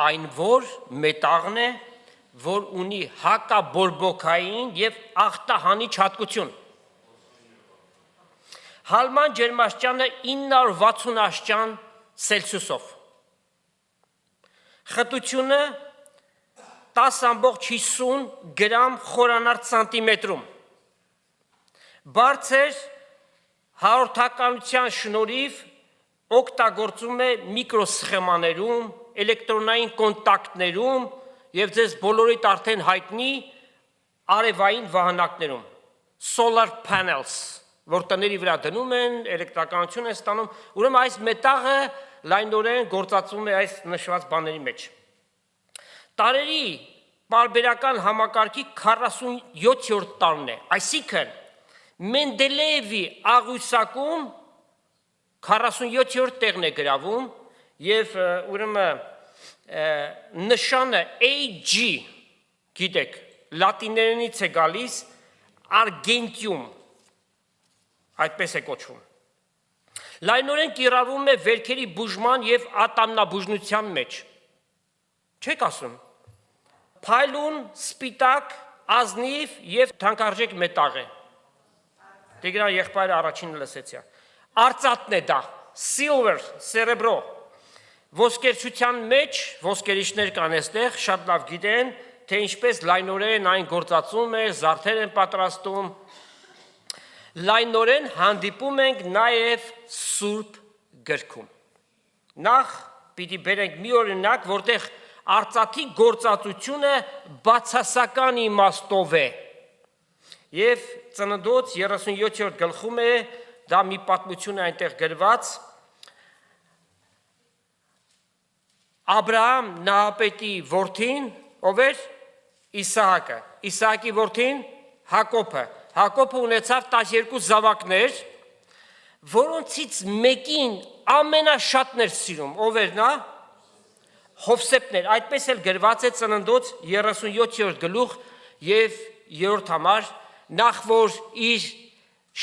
լայնվոր մետաղն է, որ ունի հակաբորբոքային և ախտահանիչ հատկություն։ Հալման ջերմաստիճանը 960 աստիճան Ցելսիուսով։ Խտությունը 10,50 գրամ խորանարդ սանտիմետրում։ Բարձր հաղորդականության շնորհիվ օգտագործում է միկրոսխեմաներում, էլեկտրոնային կոնտակտներում և ձեզ բոլորիդ արդեն հայտնի արևային վահանակներում, solar panels, որ տների վրա դնում են, էլեկտրականություն են ստանում, ուրեմն այս մետաղը լայնորեն գործածվում է այս նշված բաների մեջ։ Տարերի պարբերական համակարգի 47-րդ տարին է, այսինքն Մենդելեևի աղյուսակում 47-րդ տեղն է գրավում և ուրեմն նշանը AG, գիտեք, լատիներենից է գալիս արգենտիում, այդպես է կոչվում։ Լայնորեն կիրառվում է վերքերի բուժման և ատամնաբուժնության մեջ։ Չեք ասում։ Փայլուն, սպիտակ, ազնիվ և թանկարժեք մետաղ է։ Տիգրան եղբայրը առաջինը լսեցի։ Արծաթն է դա, silver, cerebro։ Ոսկերչության մեջ, ոսկերիչներ կան այստեղ, շատ լավ գիտեն, թե ինչպես լայնորեն այն գործածում է, զարդեր են պատրաստում։ Լայնորեն հանդիպում ենք նաև Սուրբ գրքում։ Նախ պիտի բերենք մի օրինակ, որտեղ արծաթի գործածությունը բացասական իմաստով է։ Եվ Ծննդոց 37-րդ գլխում է, դա մի պատմություն է այնտեղ գրված, Աբրահամ նահապետի որդին, ով էր Իսահակը, Իսահակի որդին Հակոբը, Հակոբը ունեցավ 12 զավակներ, որոնցից մեկին ամենաշատն էր սիրում, ով էր նա, Հովսեփներ, այդպես էլ գրված է Ծննդոց 37-րդ գլուխ և 3-րդ համար, նախ որ իր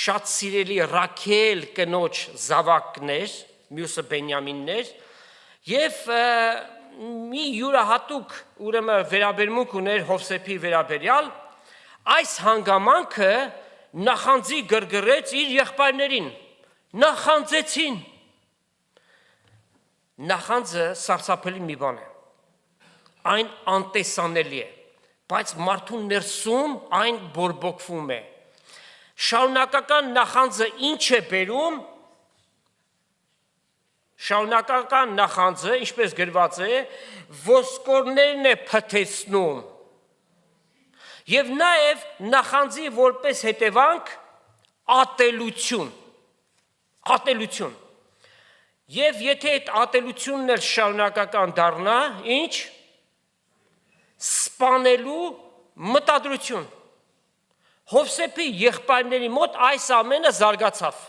շատ սիրելի Ռաքել կնոջ զավակներ, մյուսը Բենյամիններ, և մի յուրահատուկ ուրեմն վերաբերմունք ուներ Հովսեփի վերաբերյալ, այս հանգամանքը նախանձի գրգռեց իր եղբայրներին, նախանձեցին։ Նախանձը սարսափելի մի բան է, այն անտեսանելի է, բայց մարդու ներսում այն բորբոքվում է։ Շարունակական նախանձը ինչ է բերում, շարունակական նախանձը, ինչպես գրված է, ոսկորներն է փթեցնում և նաև նախանձի որպես հետևանք ատելություն։ Եվ եթե այդ ատելությունն էլ շարունակական դառնա, ինչ? Սպանելու մտադրություն։ Հովսեփի եղբայրների մոտ այս ամենը զարգացավ։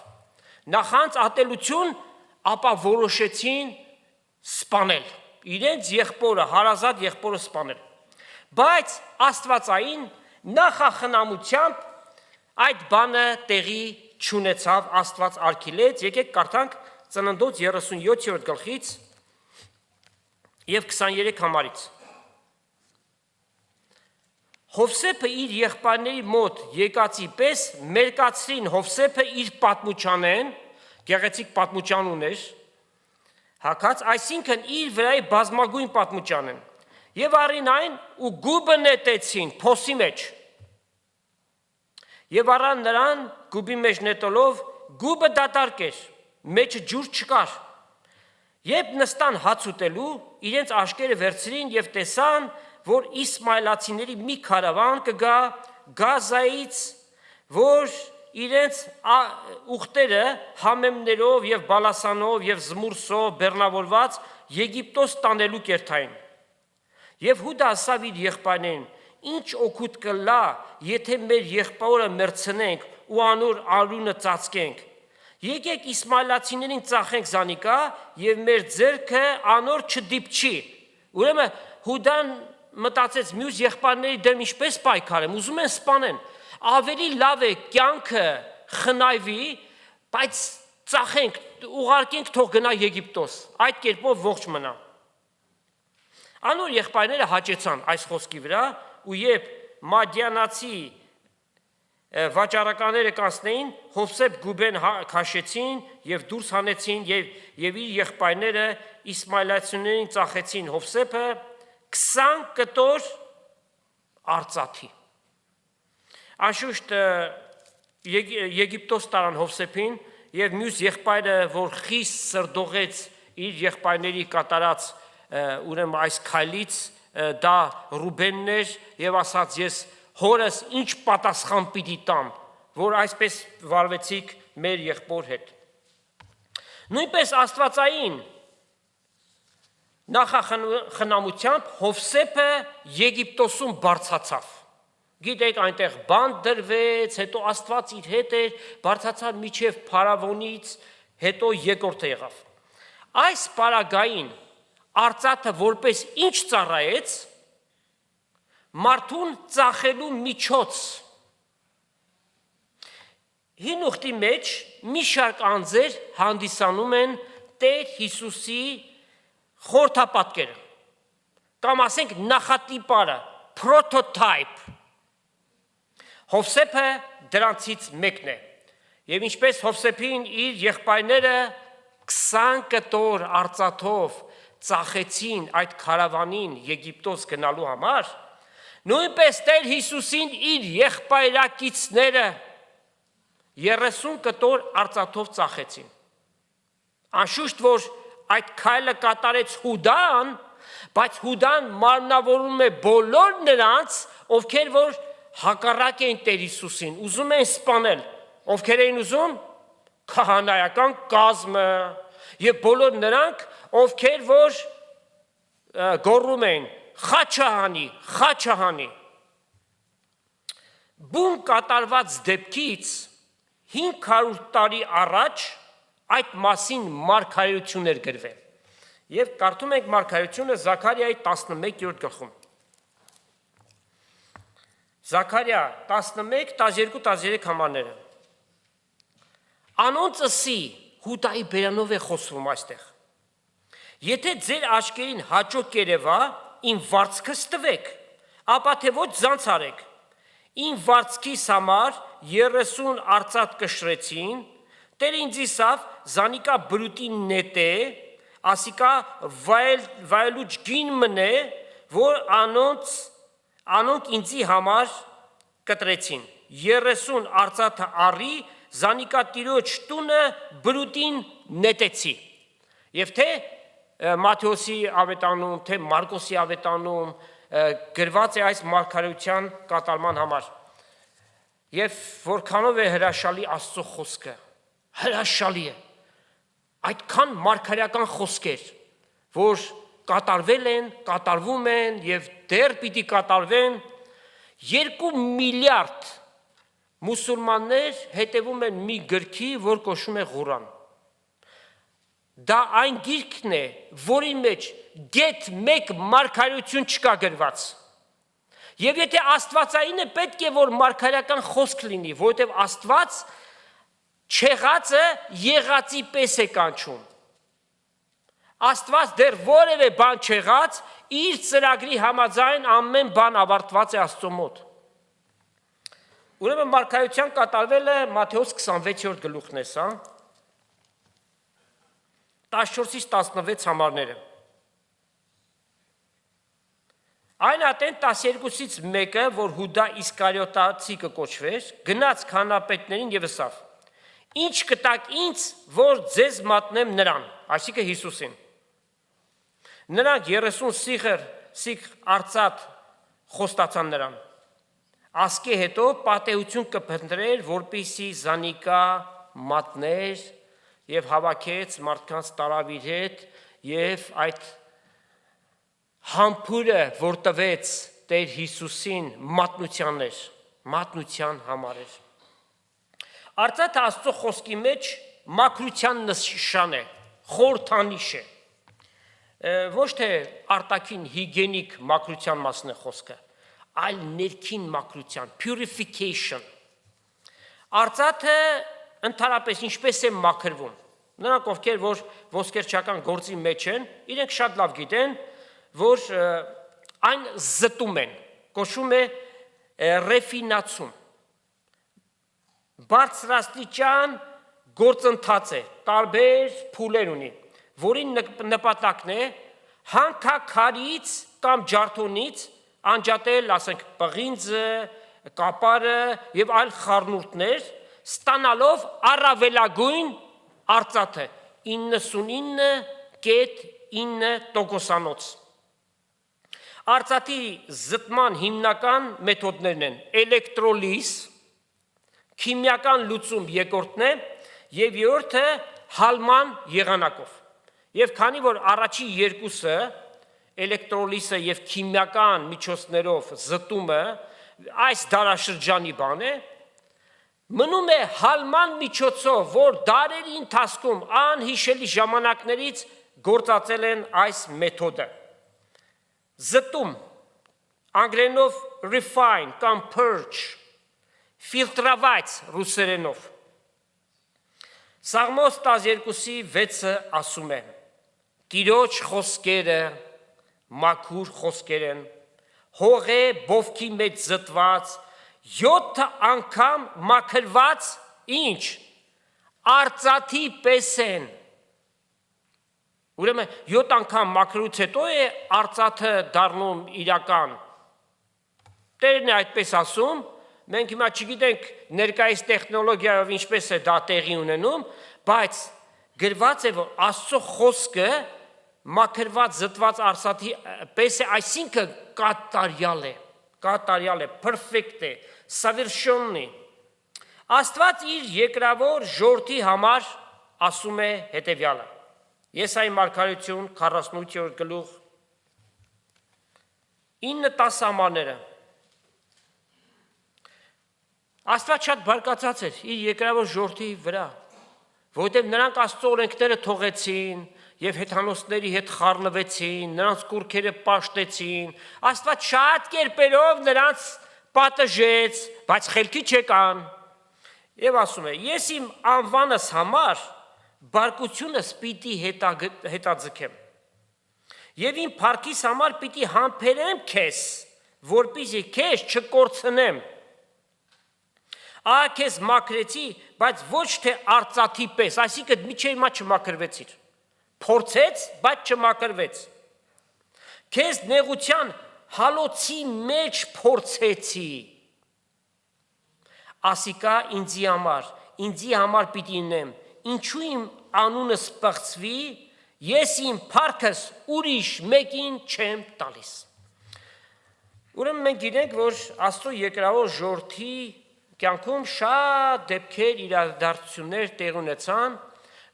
Նախանձ, ատելություն, ապա որոշեցին սպանել, իրենց եղբորը, հարազատ եղբորը սպանել։ Բայց աստվածային նախախնամությամբ այդ բանը տեղի չունեցավ, Աստված արգելեց, եկեք կարդանք Ծննդոց 37-րդ գլխից և 23 համարից։ Հովսեփը իր եղբայրների մոտ եկածի պես մերկացրին Հովսեփը իր պատմուչանեն, գեղեցիկ պատմուչան ուներ, հագած, այսինքն իր վրայի բազմագույն պատմուչանեն, և առին այն ու գուբը նետեցին փոսի մեջ, և առան նրան գուբի մեջ նետելով, գուբը դատարկ էր, մեջը ջուր չկար, երբ նստան հաց ուտելու, իրենց աշկերը վերցրին և տեսան, որ իսմայելացիների մի քարավան կգա Գազայից, որ իրենց ուղտերը համեմներով և բալասանով և զմուրսով բեռնավորված Եգիպտոս տանելու կերթային։ Եվ Հուդա ասավ իր եղբայրներին. ինչ օգուտ կլա, եթե մեր եղբայրը մեռցնենք ու անոր արյունը ծածկենք։ Եկեք իսմայելացիներին ծախենք զանիկա և մեր ձեռքը անոր չդիպչի։ Ուրեմն Հուդան մտածեց մյուս եղբայրների դեմ ինչպես պայքարեմ, ուզում են սպանեն, ավելի լավ է կյանքը խնայվի, բայց ծախենք, ուղարկենք թող գնա Եգիպտոս, այդ կերպով ողջ մնա։ Անոր եղբայրները հաճեցան այս խոսքի վրա ու երբ մադյանացի վաճառականները կանցնեին, Հովսեփ գուբեն քաշեցին եւ դուրս հանեցին եւ իր եղբայրները իսմայելացիներին ծախեցին Հովսեփը 20 կտոր արծաթի։ Անշուշտ Եգիպտոս տարան Հովսեփին եւ մյուս եղբայրը, որ խիստ սրդողեց իր եղբայրների կատարած ուրեմն այս քայլից, դա Ռուբենն էր եւ ասաց ես հորս ինչ պատասխան պիտի տամ, որ այսպես վարվեցիք մեր եղբոր հետ։ Նույնպես աստվածային նախախնամությամբ Հովսեփը Եգիպտոսում բարձացավ։ Գիտեք, այնտեղ բանտ դրվեց, հետո Աստված իր հետ էր, բարձացավ միջև Փարավոնից, հետո երկրորդը եղավ։ Այս պարագային արծաթը որպես ինչ ծառայեց, մարդուն ծախելու միջոց։ Հին ուխտի մեջ մի շարք անձեր հանդիսանում են Տեր Հիսուսի խորհրդապատկերը, կամ ասենք նախատիպարը, prototype։ Հովսեփը դրանցից մեկն է, եւ ինչպես Հովսեփին իր եղբայրները 20 կտոր արծաթով ծախեցին այդ քարավանին Եգիպտոս գնալու համար, նույնպես Տեր Հիսուսին իր եղբայրակիցները 30 կտոր արծաթով ծախեցին։ Անշուշտ որ այդ քայլը կատարեց Հուդան, բայց Հուդան մարմնավորում է բոլոր նրանց, ովքեր որ հակառակ էին Տեր Հիսուսին, ուզում էին սպանել, ովքեր էին ուզում քահանայական կազմը եւ բոլոր նրանք, ովքեր որ գոռում էին խաչահանի, խաչահանի։ Բուն կատարված դեպքից 500 տարի առաջ այդ մասին մարգարեություններ գրվել։ Եվ կարդում ենք մարգարեությունը Զաքարիայի 11-րդ գլխում։ Զաքարիա 11, 12, 13 համարները։ Անոնցսի Հուդայի բերանով է խոսվում այստեղ։ Եթե ձեր աչքերին հաճո կերևա, իմ վարձքս տվեք, ապա թե ոչ ձանց արեք։ Իմ վարձքիս համար 30 արծաթ կշռեցին, Տեր ինձ իսավ զանիկա բրուտի նետե, ասիկա վայելուչ գին մնե, որ անոնք ինձի համար կտրեցին, 30 արծաթը առի, զանիկա տիրոջ տունը բրուտին նետեցի։ Եվ թե Մատթեոսի ավետանում, թե Մարկոսի ավետանում գրված է այս մարգարեության կատարման համար։ Եվ որքանով է հրաշալի Աստծո խոսքը, հրաշալի է, այդքան մարգարեական խոսքեր, որ կատարվել են, կատարվում են և դեռ պիտի կատարվեն, 2 միլիարդ մուսուլմաններ հետևում են մի գրքի, որ կոչվում է Ղուրան։ Դա այն գիրքն է, որի մեջ գեթ մեկ մարգարեություն չկա գրված։ Եվ եթե աստվածային է, պետք է որ մարգարեական խոսք լինի, որովհետև Աստված չեղածը եղածի պես է կանչում։ Աստված դեռ որևէ բան չեղած, իր ծրագրի համաձայն ամեն բան ավարտված է Աստծո մոտ։ Ուրեմն մարգարեության կատարվել է Մատթեոս 26-րդ գլուխն է սա, 14-ից 16 համարները։ Այն ատեն 12-ից մեկը, որ Հուդա Իսկարիոտացի կկոչվեր, գնաց քահանապետներին եւ ասավ. Ինչ կտակ ինձ, որ ձեզ մատնեմ նրան, այսինքն Հիսուսին։ Նրանք 30 սիղ արծաթ խոստացան նրան։ Ասկե հետո պատեհություն կփնտրեր, որպեսզի զանիկա մատներ եւ հավաքեց մարդկանց տարավ իր հետ եւ այդ համբուրը, որ տվեց Տեր Հիսուսին մատնության համար էր։ Արծաթը Աստծո խոսքի մեջ մաքրության նշան է, խորհրդանիշ է։ Ոչ թե արտաքին հիգիենիկ մաքրության մասն է խոսքը, այլ ներքին մաքրության, purification։ Արծաթը ընդհանրապես ինչպես է մաքրվում։ Նրանք ովքեր որ ոսկերչական գործի մեջ են, իրենք շատ լավ գիտեն, որ այն զտում են, կոչվում է ռեֆինացում, բարձրաստիճան գործընթաց է, տարբեր փուլեր ունի, որի նպատակն է հանքաքարից կամ ջարդոնից անջատել, ասենք, պղինձը, կապարը եւ այլ խառնուրդներ, ստանալով առավելագույն արծաթը 99.9%։ Արծաթի զտման հիմնական մեթոդներն են էլեկտրոլիզ, քիմիական լուծում երկրորդն է եւ երրորդը հալման եղանակով։ Եվ քանի որ առաջի երկուսը էլեկտրոլիզը եւ քիմիական միջոցներով զտումը այս դարաշրջանի բան է, մնում է հալման միջոցով, որ դարերի ընթացքում անհիշելի ժամանակներից գործածել են այս մեթոդը։ Զտում, անգլերենով refine կամ purge, ֆիլտրավայց ռուսերենով։ Սաղմոս 12:6-ը ասում է. Տիրոջ խոսքերը մաքուր խոսքեր են, հողե բովքի մեջ զտված, 7 անգամ մաքրված, ինչ, արծաթի պես են։ Ուրեմն 7 անգամ մաքրուց հետո է արծաթը դառնում իրական։ Տերն է այդպես ասում, մենք հիմա չգիտենք ներկայիս տեխնոլոգիայով ինչպես է դա տեղի ունենում, բայց գրված է, որ Աստծո խոսքը մաքրված զտված արծաթի պես է, այսինքն կատարյալ է, perfect է, совершенный։ Աստված իր երկրավոր ժողովրդի համար ասում է հետևյալը։ Եսայի մարգարեություն 48-րդ գլուխ 9-10 ամաները։ Աստված շատ բարկացած էր իր երկրավոր ժողովրդի վրա, որովհետև նրանք Աստծո օրենքները թողեցին եւ հեթանոսների հետ խառնվեցին, նրանց կուրքերը պաշտեցին, Աստված շատ կերպերով նրանց պատժեց, բայց խելքի չեկան։ Եվ ասում է. ես իմ անվանս համար բարկությունս պիտի հետաձգեմ եւ իմ փառքիս համար պիտի համբերեմ քեզ, որպեսզի քեզ չկորցնեմ։ Ահա քեզ մաքրեցի, բայց ոչ թե արծաթի պես, այսինքն միջի հիմա չմաքրվեցիր։ Փորձեց, բայց չմաքրվեց։ Քեզ նեղության հալոցի մեջ փորձեցի։ Ասիկա ինձի համար պիտի ինեմ, ինչու իմ անունս պղծվի, ես իմ փառքս ուրիշ մեկին չեմ տալիս։ Ուրեմն մենք գիտենք, որ Աստծո երկրավոր ժողովրդի կյանքում շատ դեպքեր իրադարձություններ տեղ ունեցան,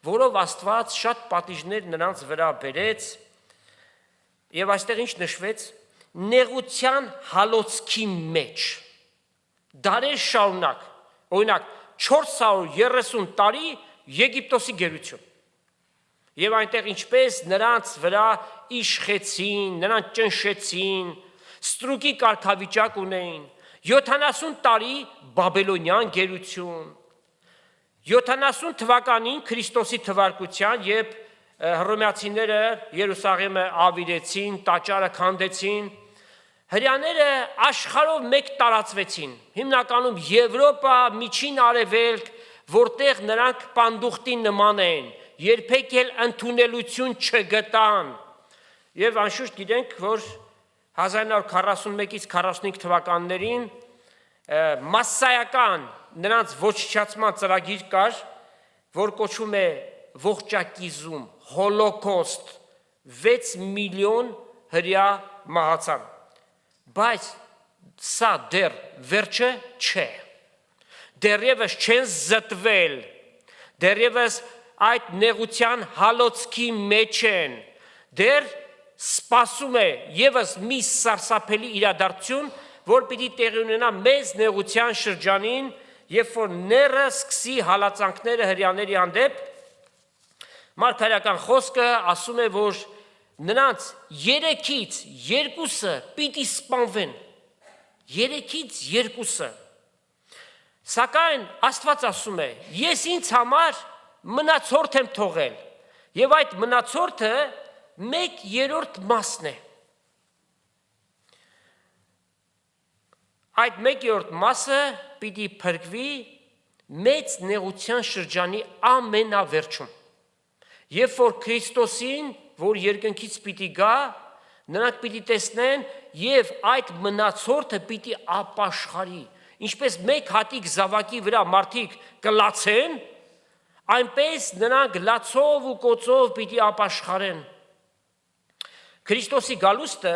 որով Աստված շատ պատիժներ նրանց վրա բերեց, եւ այստեղ ինչ նշվեց, նեղության հալոցքի մեջ, դարեր շարունակ, օրինակ 430 տարի Եգիպտոսի գերություն, եւ այնտեղ ինչպես նրանց վրա իշխեցին, նրանց ճնշեցին, ստրուկի կարգավիճակ ունեին, 70 տարի բաբելոնյան գերություն, 70 թվականին Քրիստոսի թվարկության, երբ հռոմեացիները Երուսաղեմը ավիրեցին, տաճարը քանդեցին, հրեաները աշխարհով մեկ տարածվեցին, հիմնականում Եվրոպա, Միջին Արևելք, որտեղ նրանք պանդուխտի նման են, երբեք էլ ընդունելություն չգտան։ Եվ անշուշտ գիտենք, որ 1941-ից 45 թվականներին մասսայական նրանց ոչնչացման ծրագիր կար, որ կոչվում է ողջակիզում, հոլոկոստ, 6 միլիոն հրեա մահացան։ Բայց սա դեռ վերջը չէ։ Դեռևս չեն զտվել, դեռևս այդ նեղության հալոցքի մեջ են, դեռ սպասում է եւս մի սարսափելի իրադարձություն, որ պիտի տեղի ունենա մեծ նեղության շրջանին, երբ որ ները սկսի հալածանքները հրեաների հանդեպ, մարգարեական խոսքը ասում է, որ նրանց 3-ից 2-ը պիտի սպանվեն, 3-ից 2-ը, սակայն Աստված ասում է, ես ինձ համար մնացորդ եմ թողել, եւ այդ մնացորդը 1/3 մասն է, այդ 1/3 մասը պիտի փրկվի մեծ նեղության շրջանի ամենավերջում։ Երբ որ Քրիստոսին, որ երկնքից պիտի գա, նրանք պիտի տեսնեն եւ այդ մնացորդը պիտի ապաշխարի։ Ինչպես մեկ հատիկ զավակի վրա մարդիկ կլացեն, այնպես նրանք լացով ու կոծով պիտի ապաշխարեն։ Քրիստոսի գալուստը,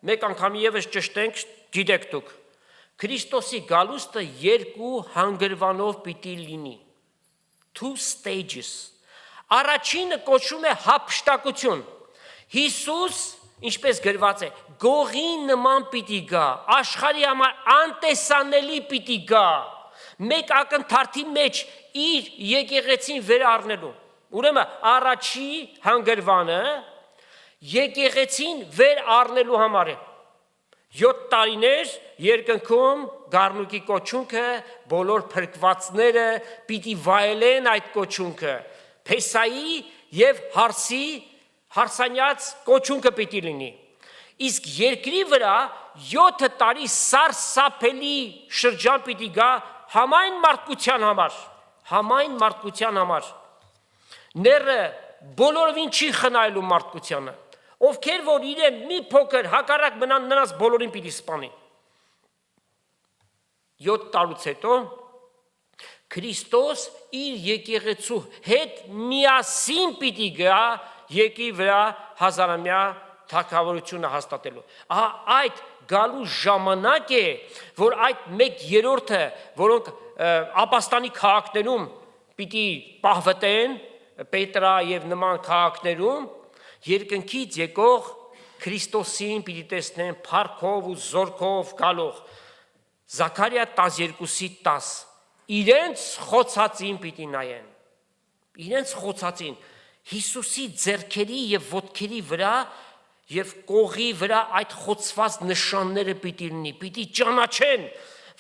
մեկ անգամ եւս ճշտենք, գիտեք դուք, Քրիստոսի գալուստը երկու հանգրվանով պիտի լինի։ Two stages։ Առաջինը կոչվում է հափշտակություն։ Հիսուս, ինչպես գրված է, գողի նման պիտի գա, աշխարհի համար անտեսանելի պիտի գա, մեկ ակնթարթի մեջ իր եկեղեցին վերառնելու։ Ուրեմն առաջի հանգրվանը եկեղեցին վերառնելու համար է։ 7 տարիներ երկնքում գառնուկի կոչունքը, բոլոր փրկվածները պիտի վայելեն այդ կոչունքը, Փեսայի եւ հարսանյաց կոչունքը պիտի լինի։ Իսկ երկրի վրա 7 տարի սարսափելի շրջան պիտի գա համայն մարդկության համար։ Ները բոլորովին չի խնայելու մարդկությանը, ովքեր որ իրեն մի փոքր հակառակ մնան, նրանց բոլորին պիտի սպանի։ 7 տարուց հետո Քրիստոս իր եկեղեցու հետ միասին պիտի գա երկրի վրա հազարամյա թագավորությունը հաստատելու։ Ահա այդ գալու ժամանակ է, որ այդ 1/3-ը, որոնք ապաստանի քաղաքներում պիտի պահվտեն, Պետրա եւ նման քաղաքներում, երկնքից եկող Քրիստոսին պիտի տեսնեն փառքով ու զորքով գալող։ Զաքարիա 12:10 իրենց խոցածին պիտի նայեն։ Իրենց խոցածին Հիսուսի ձեռքերի եւ ոտքերի վրա եւ կողի վրա այդ խոցված նշանները պիտի լինի, պիտի ճանաչեն,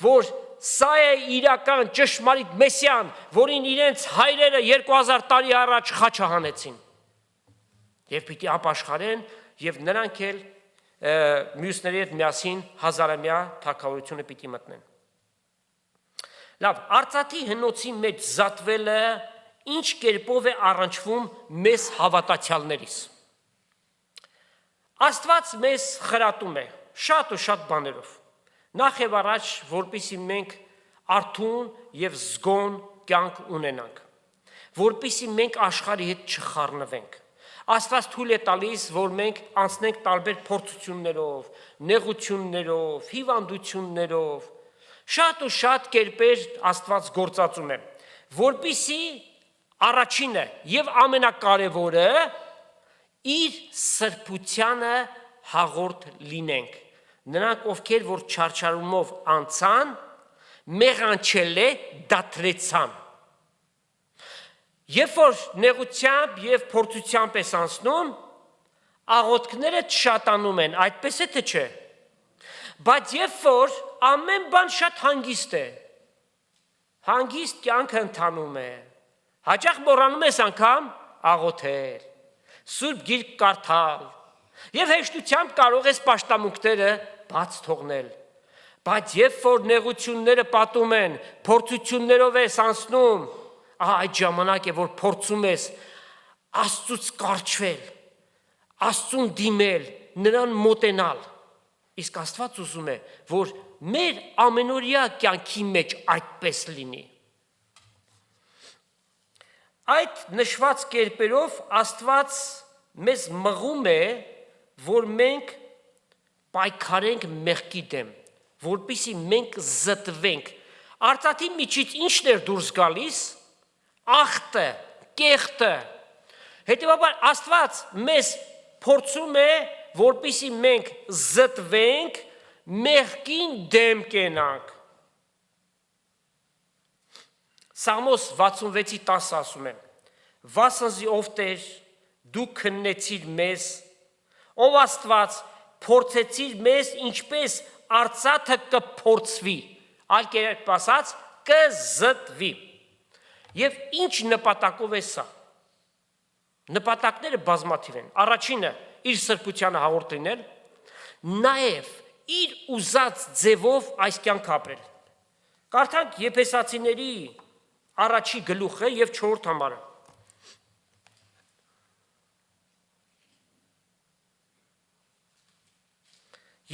որ սա է իրական ճշմարիտ Մեսիան, որին իրենց հայրերը 2000 տարի առաջ խաչը հանեցին։ Եվ պիտի ապաշխարեն եւ նրանք էլ մյուսների հետ միասին հազարամյա թագավորությունը պիտի մտնեն։ Լավ, արծաթի հնոցի մեջ զատվելը ինչ կերպով է առնչվում մեզ հավատացյալներից։ Աստված մեզ խրատում է շատ ու շատ բաներով։ Նախ եւ առաջ, որպեսզի մենք արթուն եւ զգոն կյանք ունենանք, որպեսզի մենք աշխարհի հետ չխառնվենք։ Աստված թույլ է տալիս, որ մենք անցնենք տարբեր փորձություններով, նեղություններով, հիվանդություններով, շատ ու շատ կերպեր Աստված գործածում է, որպեսզի առաջինը եւ ամենակարևորը իր սրբությանը հաղորդ լինենք։ Նրանք, ովքեր որ չարչարումով անցան, մեղանչելե դադրեցան։ Երբ որ նեղությամբ եւ փորձությամբ ես անցնում, աղոթքները շատանում են, այդպես է թե չէ։ Բայց երբ որ ամեն բան շատ հանգիստ է, հանգիստ կյանքը ընթանում է, հաճախ մոռանում ես անգամ աղոթել, Սուրբ Գիրք կարդալ, եւ հեշտությամբ կարող ես պաշտամունքները բաց թողնել։ Բայց երբ որ նեղությունները պատում են, փորձություններով ես անցնում, ահա այդ ժամանակ է, որ փորձում ես Աստծուց կարճվել, Աստծուն դիմել, նրան մոտենալ։ Իսկ Աստված ուզում է, որ մեր ամենօրյա կյանքի մեջ այդպես լինի։ Այդ նշված կերպերով Աստված մեզ մղում է, որ մենք պայքարենք մեղքի դեմ, որպեսզի մենք զտվենք։ Արծաթի միջից ինչն էր դուրս գալիս, ախտը, կեղտը։ Հետևաբար Աստված մեզ փորձում է, որպեսզի մենք զտվենք, մեղքին դեմ կենանք։ Սաղմոս 66:10 ասում է. Վասնզի ով Տեր, դու քննեցիր մեզ, ով Աստված, փորձեցիր մեզ, ինչպես արծաթը կփորձվի, այլ կերպ ասած, կզտվի։ Եվ ինչ նպատակով է սա։ Նպատակները բազմաթիվ են։ Առաջինը իր սրբությանը հաղորդ լինել, նաև իր ուզած ձևով այս կյանք ապրել։ Կարդանք Եփեսացիների առաջի գլուխը եւ 4-րդ համարը։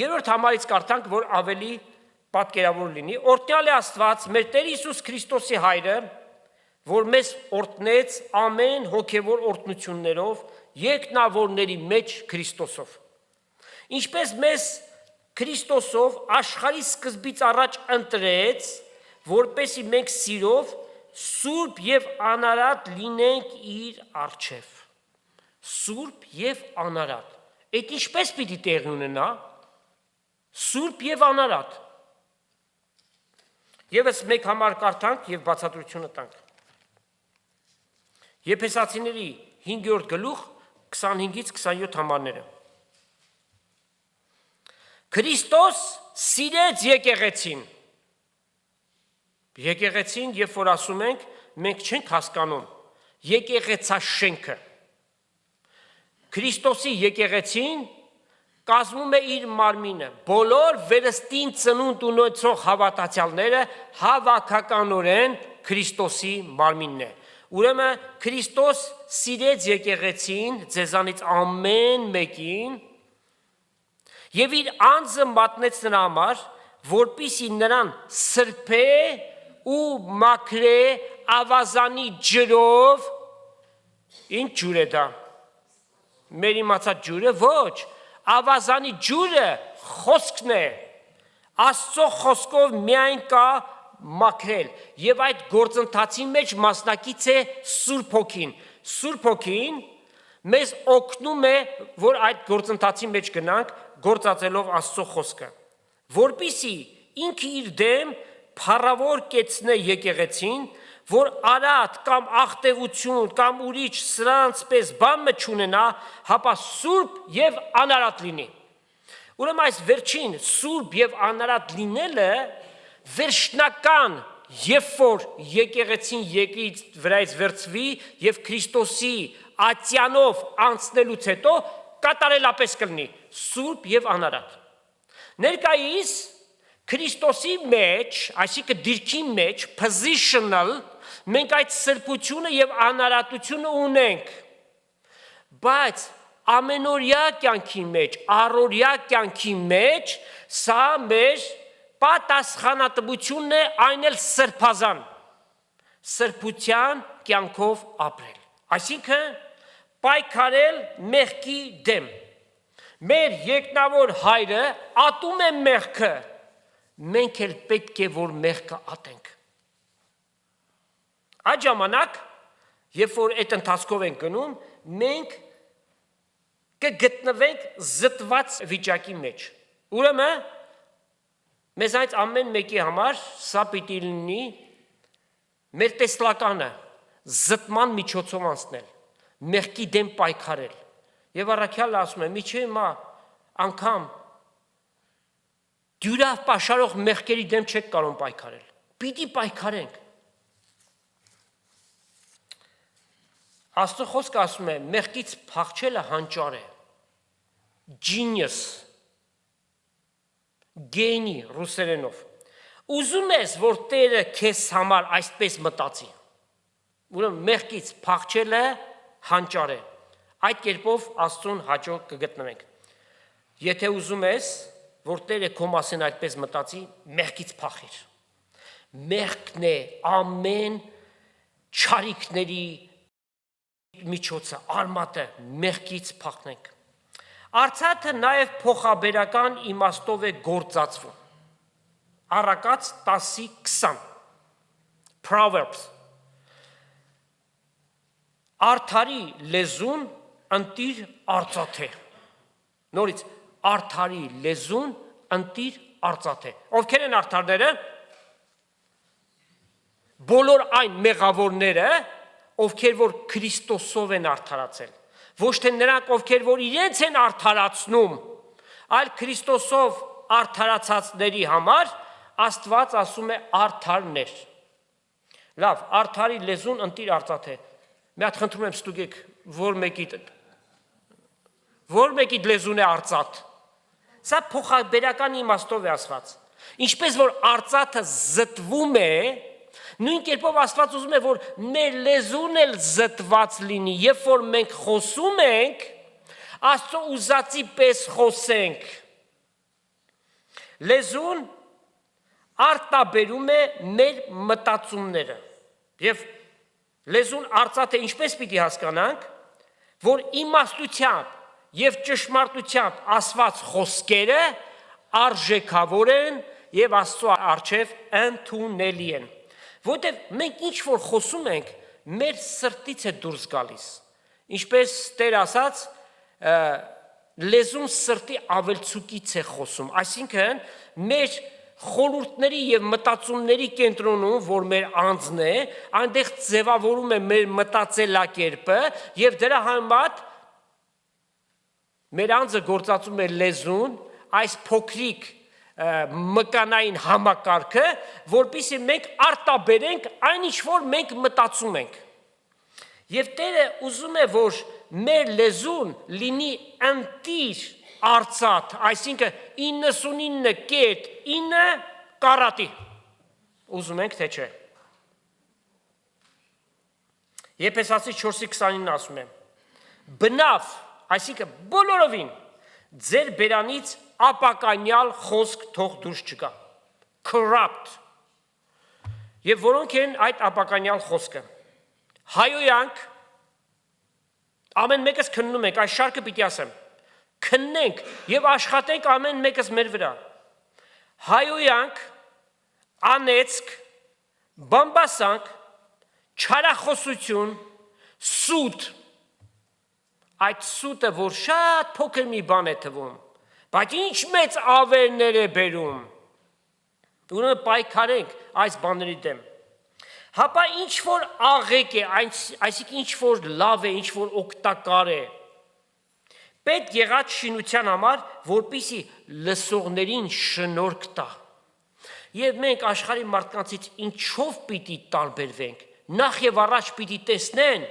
Երրորդ համարից կարդանք, որ ավելի պատկերավոր լինի։ Օրհնյալ է Աստված, մեր Տեր Հիսուս Քրիստոսի Հայրը, որ մեզ օրհնեց ամեն հոգևոր օրհնություններով երկնավորների մեջ Քրիստոսով։ Ինչպես մեզ Քրիստոսով աշխարհի սկզբից առաջ ընտրեց, որպեսզի մենք սիրով սուրբ եւ անարատ լինենք իր առջև։ Սուրբ եւ անարատ։ Այդ ինչպես պիտի տեղի ունենա։ Սուրբ եւ անարատ։ Եվս մեկ համար կարդանք եւ բացատրությունը տանք։ Եփեսացիների 5-րդ գլուխ 25-ից 27 համարները։ Քրիստոս սիրեց եկեղեցին։ Եկեղեցին, երբ որ ասում ենք, մենք չենք հասկանում եկեղեցաշենքը։ Քրիստոսի եկեղեցին կազմում է իր մարմինը, բոլոր վերստին ծնունդ ունեցող հավատացյալները հավաքականորեն Քրիստոսի մարմինն է։ Ուրեմն Քրիստոս սիրեց եկեղեցին, ձեզանից ամեն մեկին, եւ իր անձը մատնեց նրա համար, որպեսզի նրան սրբե ու մաքրե ավազանի ջրով, ինչ ջուր է դա։ Մեր իմացած ջուրը ոչ, ավազանի ջուրը խոսքն է, Աստծո խոսքով միայն կա մաքրել, եւ այդ գործընթացի մեջ մասնակից է Սուրբ Հոգին։ Սուրբ Հոգին մեզ օգնում է, որ այդ գործընթացի մեջ գնանք, գործածելով Աստծո խոսքը, որպեսզի ինքը իր դեմ փառավոր կեցնե եկեղեցին, որ արատ կամ աղտեղություն կամ ուրիշ սրանց պես բան չունենա, հապա սուրբ եւ անարատ լինի։ Ուրեմն այս վերջին սուրբ եւ անարատ լինելը վերջնական, երբ որ եկեղեցին երկրից վրայից վերցվի եւ Քրիստոսի ատյանով անցնելուց հետո կատարելապես կլինի սուրբ եւ անարատ։ Ներկայիս Քրիստոսի մեջ, այսինքն դիրքի մեջ, positional, մենք այդ սրբությունը եւ անարատությունը ունենք, բայց ամենօրյա կյանքի մեջ, առօրյա կյանքի մեջ սա մեր պատասխանատվությունն է, այն էլ սրբազան, սրբության կյանքով ապրել, այսինքն պայքարել մեղքի դեմ։ Մեր երկնավոր Հայրը ատում է մեղքը, մենք էլ պետք է որ մեղքը ատենք։ Այդ ժամանակ, երբ որ այդ ընթացքով ենք գնում, մենք կգտնվենք զտված վիճակի մեջ։ Ուրեմն մեզ այդ ամեն մեկի համար սա պիտի լինի մեր տեսլականը զտման միջոցով անցնել, մեղքի դեմ պայքարել։ Եվ առաքյալը ասում է՝ «Միջի հիմա անգամ դյուրավ պաշարող մեղքերի դեմ չեք կարող պայքարել, պիտի պայքարենք»։ Աստծո խոսքը ասում է՝ մեղքից փախչելը հանճար է, genius, գենի ռուսերենով։ Ուզում ես, որ Տերը քեզ համար այսպես մտածի։ Ուրեմն մեղքից փախչելը հանճար է։ Այդ կերպով Աստծուն հաճո կգտնվենք։ Եթե ուզում ես, որ Տերը քո մասին այդպես մտածի, մեղքից փախիր։ Մեղքն է ամեն չարիքների միջոցը, արմատը, մեղքից փախնենք։ Արցաթը նաև փոխաբերական իմաստով է գործածվում։ Առակաց 10:20 Proverbs Արդարի լեզուն ընտիր արծաթե։ Նորից արդարի լեզուն ընտիր արծաթե։ Ովքեր են արդարները։ Բոլոր այն մեղավորները, ովքեր որ Քրիստոսով են արդարացել, ոչ թե նրանք, ովքեր որ իրենց են արդարացնում, այլ Քրիստոսով արդարացածների համար Աստված ասում է արդարներ։ Լավ, արդարի լեզուն ընտիր արծաթե։ Մի հատ խնդրում եմ ստուգեք, որ մեկի լեզուն է արծաթ։ Սա փոխաբերական իմաստով է ասված։ Ինչպես որ արծաթը զտվում է, նույն կերպով Աստված ուզում է, որ մեր լեզուն էլ զտված լինի, երբ որ մենք խոսում ենք, Աստծո ուզածի պես խոսենք։ Լեզուն արտաբերում է մեր մտածումները։ Եվ լեզուն արծաթը ինչպես պիտի հասկանանք, որ իմաստությամբ և ճշմարտությամբ ասված խոսքերը արժեքավոր են և Աստծո առջև ընդունելի են։ Որտև մենք ինչ որ խոսում ենք, մեր սրտից է դուրս գալիս։ Ինչպես Տեր ասաց, լեզուն սրտի ավելցուկից է խոսում, այսինքն մեր խորհուրդների և մտածումների կենտրոնում, որ մեր անձն է, այնտեղ ձևավորում է մեր մտածելակերպը և դրա համար մեր անձը գործածում է լեզուն, այս փոքրիկ մկանային համակարգը, որպեսզի մենք արտաբերենք այն ինչ որ մենք մտածում ենք։ Եվ Տերը ուզում է, որ մեր լեզուն լինի ընտիր արծաթ, այսինքն 99.9 կարատի։ Ուզում ենք, թե չէ։ Եփեսացիս 4:29 ասում է. բնավ, այսինքն բոլորովին ձեր բերանից ապականյալ խոսք թող դուրս չգա, corrupt։ Եվ որոնք են այդ ապականյալ խոսքը։ Հայոյանք, ամեն մեկս քննում ենք, այս շարքը պիտի ասեմ, քննենք և աշխատենք ամեն մեկս մեր վրա։ Հայոյանք, անեծք, բամբասանք, չարախոսություն, սուտ, այդ սուտը, որ շատ փոքր մի բան է թվում, բայց ինչ մեծ ավերներ է բերում, ուրեմն պայքարենք այս բաների դեմ։ Հապա ինչ որ աղեկ է, այսինքն ինչ որ լավ է, ինչ որ օգտակար է, պետք եղած շինության համար, որպեսզի լսողներին շնորհք տա։ Եվ մենք աշխարհի մարդկանցից ինչով պիտի տարբերվենք, նախ եւ առաջ պիտի տեսնեն,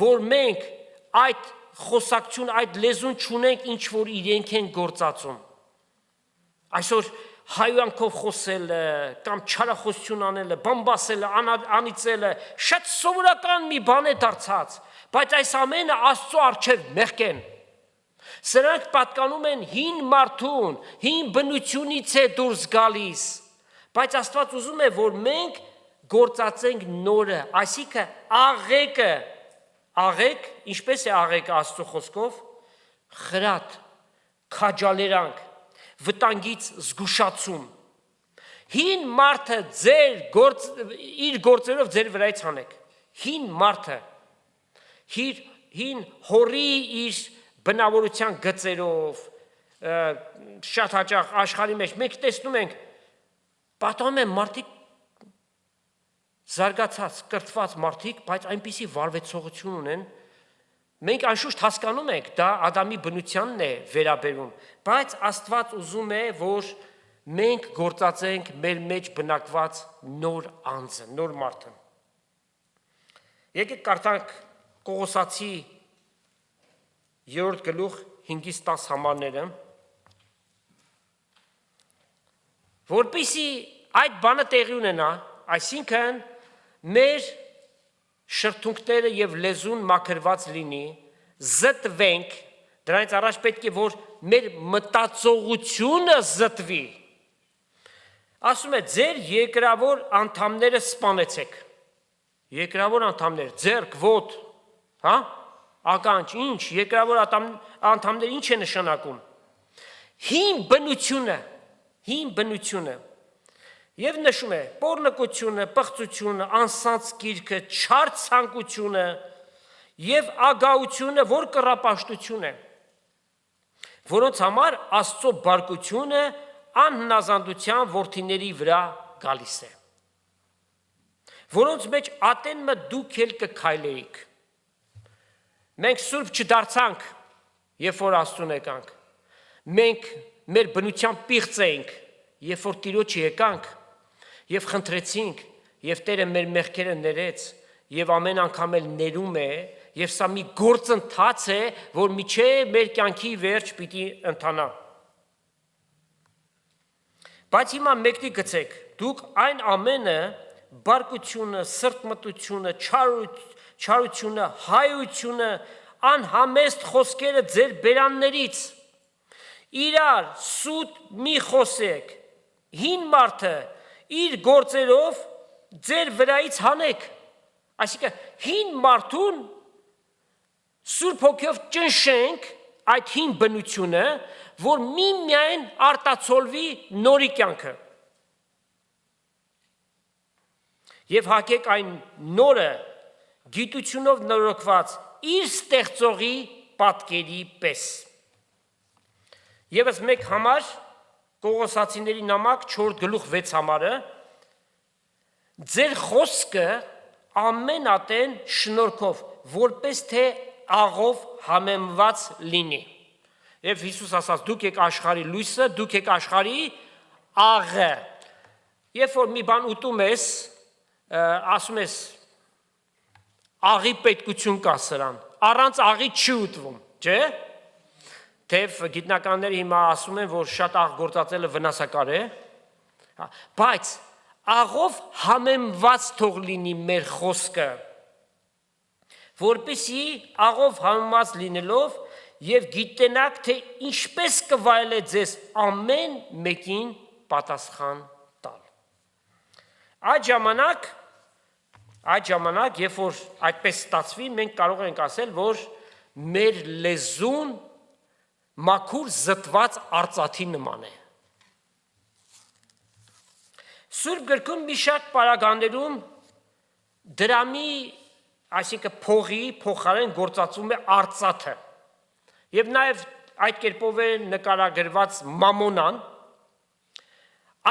որ մենք այդ խոսակցություն, այդ լեզուն չունենք, ինչ որ իրենք են գործածում։ Այսօր հայոյանքով խոսելը, կամ չարախոսություն անելը, բամբասելը, անիծելը, շատ սովորական մի բան է դարձած, բայց այս ամենը Աստծո առջև մեղք են։ Սրանք պատկանում են հին մարդուն, հին բնությունից է դուրս գալիս, բայց Աստված ուզում է, որ մենք գործածենք նորը, այսինքն աղեկը, աղեկ, ինչպես է աղեկը Աստծո խոսքով, խրատ, քաջալերանք, վտանգից զգուշացում։ Հին մարդը իր գործերով ձեր վրայից հանեք։ Հին մարդը, հին հորի իր բնավորության գծերով, շատ հաճախ աշխարհի մեջ մենք տեսնում ենք, պատահում են մարդիկ զարգացած, կրթված մարդիկ, բայց այնպիսի վարվեցողություն ունեն, մենք անշուշտ հասկանում ենք, դա Ադամի բնությանն է վերաբերում, բայց Աստված ուզում է, որ մենք գործածենք մեր մեջ բնակված նոր անձը, նոր մարդը։ Եկեք կարդանք Կողոսացի 3-րդ գլուխ 5-10 համարները, որպեսզի այդ բանը տեղի ունենա, այսինքն մեր շրթունքները և լեզուն մաքրված լինի, զտվենք, դրանից առաջ պետք է, որ մեր մտածողությունը զտվի։ Ասում է, ձեր երկրավոր անդամները սպանեցեք։ Երկրավոր անդամներ, ձեռք, ոտ, ականջ, ինչ, երկրավոր անդամներ ինչ է նշանակում։ Հին բնությունը, և նշում է պոռնկությունը, պղծությունը, անսանց կիրքը, չար ցանկությունը և ագահությունը, որ կռապաշտություն է, որոնց համար Աստծո բարկությունը անհնազանդության որդիների վրա գալիս է, որոնց մեջ ատենը դուք էլ կքայլեիք։ Մենք սուրբ չդարձանք, երբ որ Աստծուն եկանք, մենք մեր բնության պիղծ էինք, երբ որ Տիրոջը եկանք, և խնդրեցինք, և Տերը մեր մեղքերը ներեց, և ամեն անգամ էլ ներում է, և սա մի գործընթաց է, որ մինչև մեր կյանքի վերջ պիտի ընթանա։ Բայց հիմա մեկնի գցեք, դուք այն ամենը, բարկությունը, սրտմտությունը, չարությունը, հայությունը, անհամեստ խոսքերը ձեր բերաններից, իրար սուտ մի խոսեք, հին մարդը իր գործերով ձեր վրայից հանեք, այսինքն հին մարդուն Սուրբ Հոգով ճնշենք այդ հին բնությունը, որ միմիայն արտացոլվի նորի կյանքը։ Եվ հակեք այն նորը գիտությունով նորոգված իր ստեղծողի պատկերի պես։ Եվս մեկ համար, Կողոսացիների նամակ 4:6 համարը, ձեր խոսքը ամեն ատեն շնորհքով, որպես թե աղով համեմված լինի։ Եվ Հիսուս ասաց, դուք եք աշխարհի լույսը, դուք եք աշխարհի աղը։ Երբ որ մի բան ուտում ես, ասում ես, աղի պետքություն կա սրան, առանց աղի չի ուտվում, չէ՞։ Թեև գիտնականները հիմա ասում են, որ շատ աղ գործածելը վնասակար է, բայց աղով համեմված թող լինի մեր խոսքը, որպեսզի աղով համեմված լինելով եւ գիտենաք, թե ինչպես կվայելե ձեզ ամեն մեկին պատասխան տալ։ Այդ ժամանակ, երբ որ այդպես ստացվի, մենք կարող ենք ասել, որ մեր լեզուն մաքուր զտված արծաթի նման է։ Սուրբ գրքում մի շատ պարագաներում դրամի, այսինքն փողի փոխարեն գործածվում է արծաթը։ Եվ նաև այդ կերպով է նկարագրված մամոնան։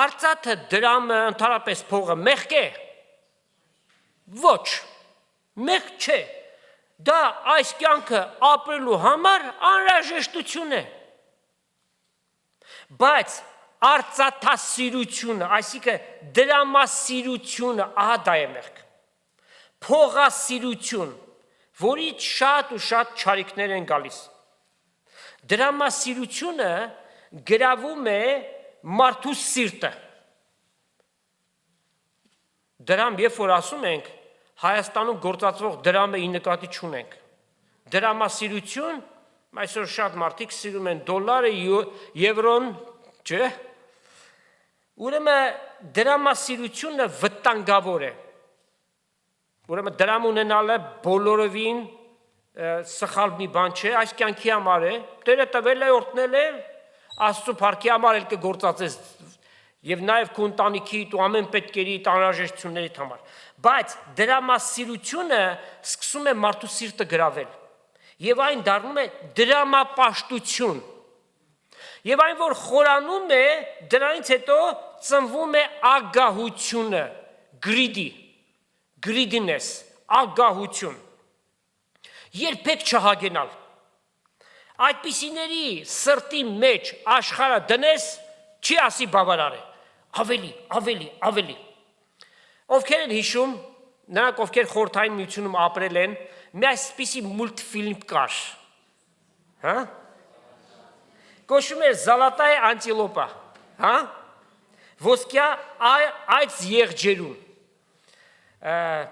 Արծաթը, դրամը, ընդհանրապես փողը մեղք է։ Ոչ, մեղք չէ։ Դա այս կյանքը ապրելու համար անհրաժեշտություն է։ Բայց արծաթասիրությունը, այսինքն դրամասիրությունը, ահա դա է մեղք։ Փողասիրություն, որից շատ ու շատ չարիքներ են գալիս։ Դրամասիրությունը գրավում է մարդու սիրտը։ Դրամ, երբ որ ասում ենք, Հայաստանում գործածվող դրամը ի նկատի չունենք։ Դրամասիրություն, այսօր շատ մարդիկ սիրում են դոլարը, եվրոն, չէ՞։ Ուրեմն դրամասիրությունը վտանգավոր է։ Ուրեմն դրամ ունենալը բոլորովին սխալ մի բան չէ, այս կյանքի համար է, Տերը տվել է, օրհնել է, Աստծո փառքի համար էլ կգործածես եւ նաեւ քո ընտանիքիդ ու ամեն պետքերիդ անհրաժեշտություններիդ համար։ Բայց դրամասիրությունը սկսում է մարդու սիրտը գրավել եւ այն դառնում է դրամապաշտություն։ Եվ այն, որ խորանում է, դրանից հետո ծնվում է ագահությունը, greediness, ագահություն։ Երբեք չհագենալ։ Այդպիսիների սրտի մեջ աշխարհը դնես, չի ասի բավարար է, ավելի։ Ովքեր են հիշում, նրանք ովքեր խորհրդային միությունում ապրել են, մի այսպիսի մուլտֆիլմ կար, հա? Կոչվում էր Զալատայե անտիլոպա, հա? Ոսկյա այծ եղջերուն։